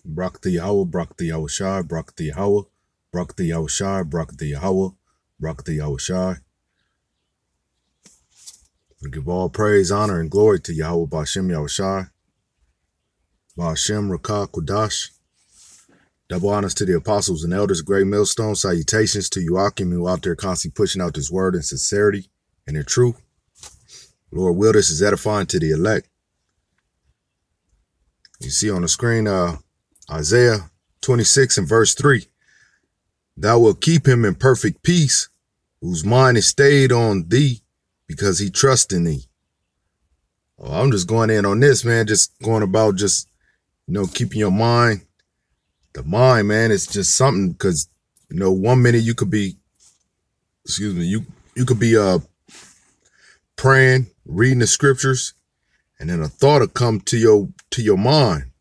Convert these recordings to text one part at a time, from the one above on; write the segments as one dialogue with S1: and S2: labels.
S1: Brakti Yahweh, Brakti Yahushai, Brakti Yahweh, Brakti Yahushai, Brakti Yahweh, Brakti Yahushai. We give all praise, honor, and glory to Yahweh Ba'Shem Yahushai, Ba'Shem Rakah Kudash. Double honors to the apostles and elders, great millstone. Salutations to you, Akim, who out there constantly pushing out this word in sincerity and in truth. Lord will, this is edifying to the elect. You see on the screen, Isaiah 26 and verse 3. Thou wilt keep him in perfect peace, whose mind is stayed on thee, because he trusts in thee. Oh, I'm just going in on this, man. Just going about just, keeping your mind. The mind, man, it's just something, because, 1 minute you could be, you could be praying, reading the scriptures, and then a thought will come to your mind,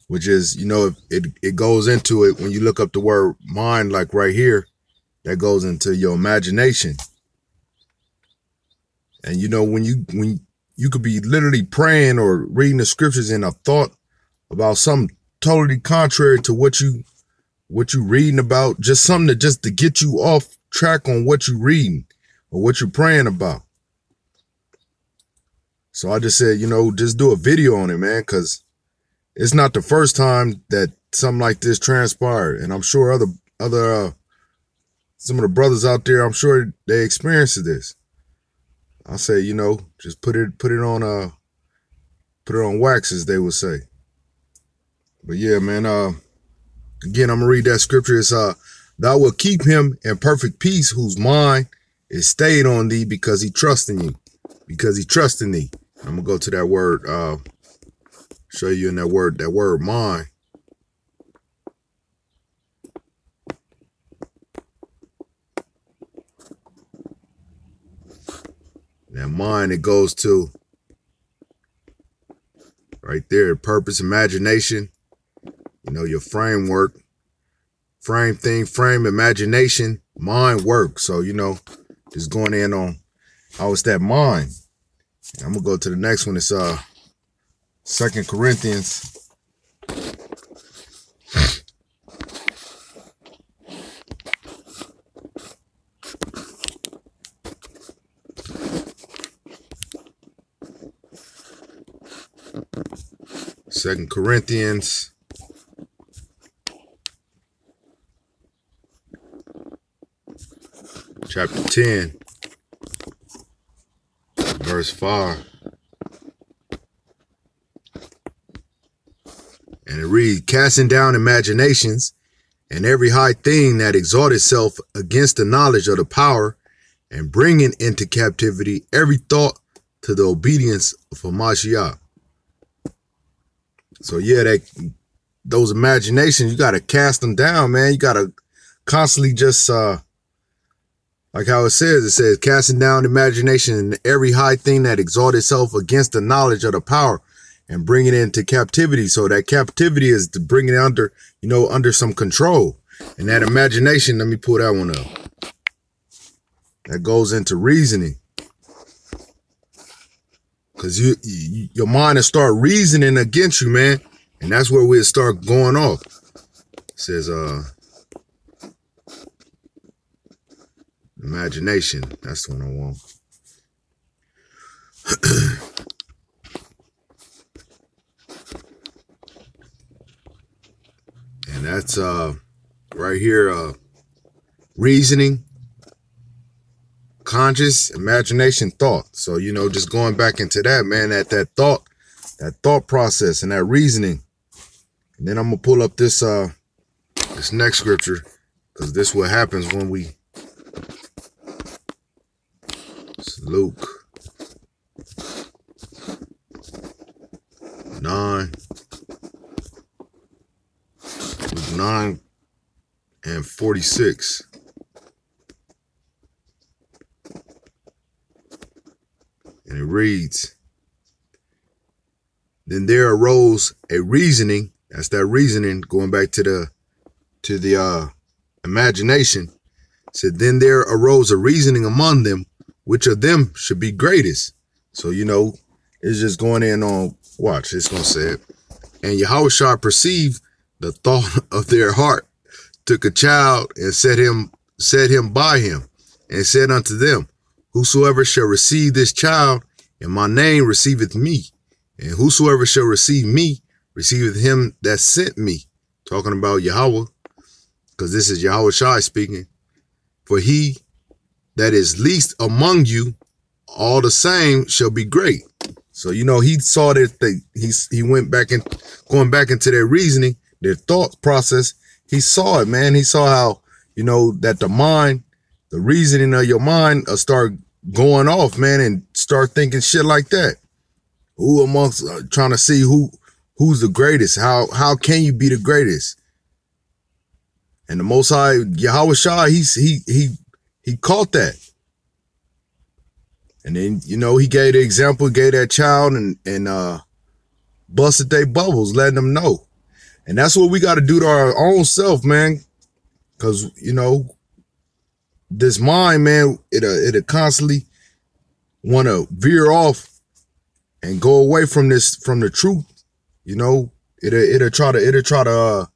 S1: which is, it goes into it when you look up the word mind, like right here, that goes into your imagination. And when you could be literally praying or reading the scriptures and a thought about something totally contrary to what you reading about, just something to get you off track on what you reading or what you're praying about. So I just said, just do a video on it, man, because it's not the first time that something like this transpired. And I'm sure other some of the brothers out there, I'm sure they experienced this. I say, just put it on wax, as they would say. But yeah, man, again, I'm gonna read that scripture. It's thou wilt keep him in perfect peace, whose mind is stayed on thee, because he trusts in you. Because he trusts in thee. I'm gonna go to that word, show you in that word mind. That mind, it goes to right there, purpose, imagination, your framework, frame, imagination, mind work. So, just going in on how it's that mind. I'm gonna go to the next one. It's 2 Corinthians. Second Corinthians chapter 10, verse 5. And it reads, casting down imaginations and every high thing that exalts itself against the knowledge of the power, and bringing into captivity every thought to the obedience of Hamashiach. So yeah, those imaginations, you got to cast them down, man. You got to constantly just, like how it says, casting down imagination and every high thing that exalts itself against the knowledge of the power, and bring it into captivity. So that captivity is to bring it under, under some control. And that imagination, let me pull that one up. That goes into reasoning. Because your mind will start reasoning against you, man. And that's where we'll start going off. It says, imagination. That's the one I want. And that's right here, reasoning, conscious, imagination, thought. So, just going back into that, man, that thought process and that reasoning. And then I'm gonna pull up this next scripture, because this is what happens when we, it's Luke 9 and 46. And it reads, then there arose a reasoning. That's that reasoning, going back to the imagination. It said, then there arose a reasoning among them, which of them should be greatest. So, it's just going in on, watch, it's going to say it. And Yahushua perceived the thought of their heart, took a child and set him by him, and said unto them, whosoever shall receive this child in my name receiveth me, and whosoever shall receive me receiveth him that sent me. Talking about Yahweh, because this is Yahushua speaking. For he that is least among you, all the same shall be great. So, you know, he saw that he went back and going back into their reasoning, their thought process. He saw it, man. He saw how, you know, that the mind, the reasoning of your mind start going off, man, and start thinking shit like that. Who amongst trying to see who's the greatest? How can you be the greatest? And the Most High Yahushua, he caught that. And then, you know, he gave the example, gave that child and busted their bubbles, letting them know. And that's what we got to do to our own self, man. Because, you know, this mind, man, it'll constantly want to veer off and go away from the truth. You know, it'll try to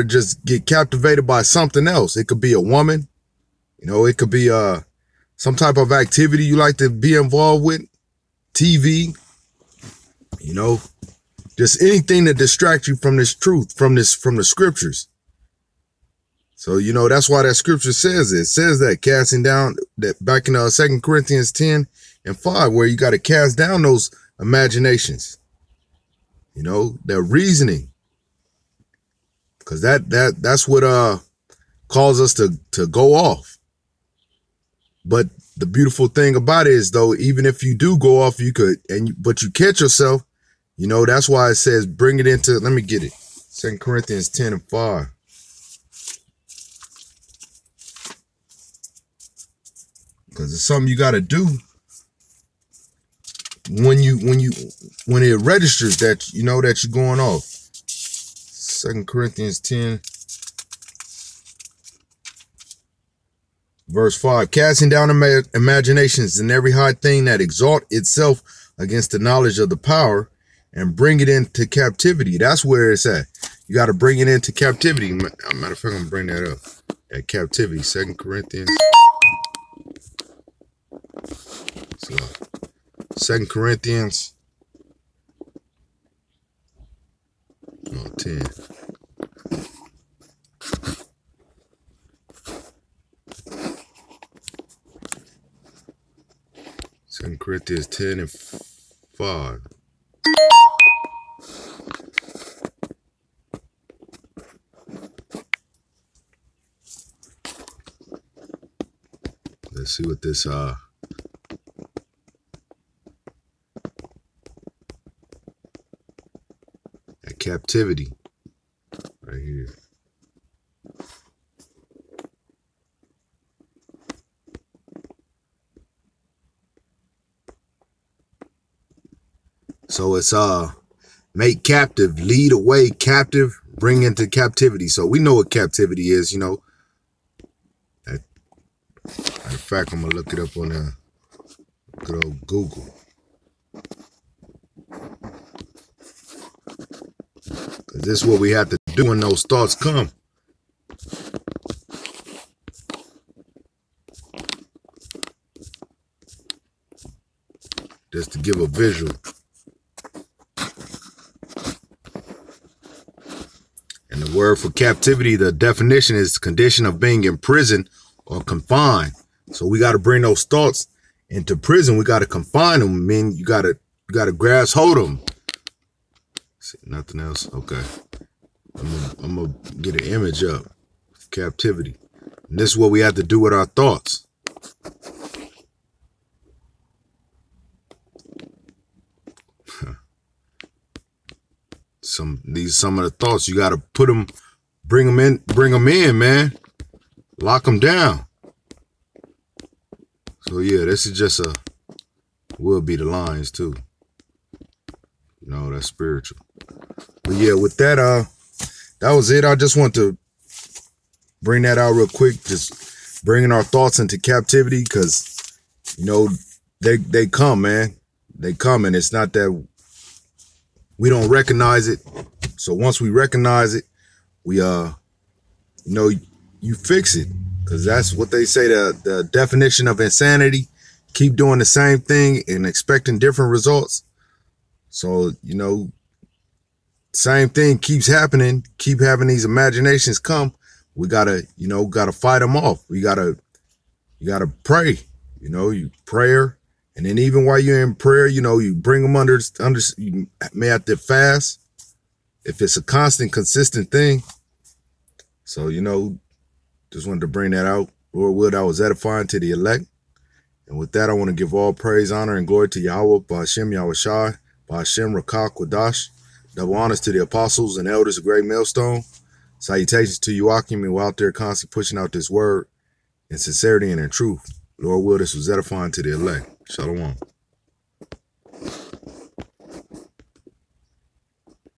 S1: just get captivated by something else. It could be a woman, you know, it could be some type of activity you like to be involved with, TV, you know, just anything that distracts you from this truth, from the scriptures. So, you know, that's why that scripture says it. It says that casting down, that back in 2 Corinthians 10:5, where you got to cast down those imaginations, you know, that reasoning, because that's what calls us to go off. But the beautiful thing about it is, though, even if you do go off, you could, but you catch yourself, you know, that's why it says bring it into, let me get it, 2 Corinthians 10:5. Because it's something you got to do when it registers that, you know, that you're going off. 2 Corinthians 10 verse 5, casting down imaginations and every high thing that exalt itself against the knowledge of the power, and bring it into captivity. That's where it's at. You got to bring it into captivity. Matter of fact, I'm going to bring that up. At captivity, 2 Corinthians. So, 2 Corinthians 10. Second Corinthians 10:5. Let's see what this at captivity right here. So it's make captive, lead away captive, bring into captivity. So we know what captivity is, you know. Matter of fact, I'm gonna look it up on good old Google. Cause this is what we have to do when those thoughts come. Just to give a visual. And the word for captivity, the definition is condition of being imprisoned or confined. So we got to bring those thoughts into prison. We got to confine them. I mean, you got to grasp hold of them. See, nothing else. Okay. I'm going to get an image up. Captivity. And this is what we have to do with our thoughts. Some of the thoughts, you got to put them, bring them in, man. Lock them down. So yeah, this is just will be the lines too. No, that's spiritual. But yeah, with that, that was it. I just want to bring that out real quick. Just bringing our thoughts into captivity, because, you know, they come, man. They come, and it's not that we don't recognize it. So once we recognize it, we you know, you fix it, because that's what they say, the definition of insanity: keep doing the same thing and expecting different results. So, you know, same thing keeps happening, keep having these imaginations come. We gotta, you know, gotta fight them off. You gotta pray, you know, you prayer. And then even while you're in prayer, you know, you bring them under, you may have to fast if it's a constant, consistent thing. So, you know, just wanted to bring that out. Lord willing, I was edifying to the elect. And with that, I want to give all praise, honor, and glory to Yahweh, Ba'ashem Yahushai, Ba'ashem Rakah Quadash. Double honors to the apostles and elders of Great Millstone. Salutations to you, Akim, who out there constantly pushing out this word in sincerity and in truth. Lord will, this was edifying to the elect. Shalom.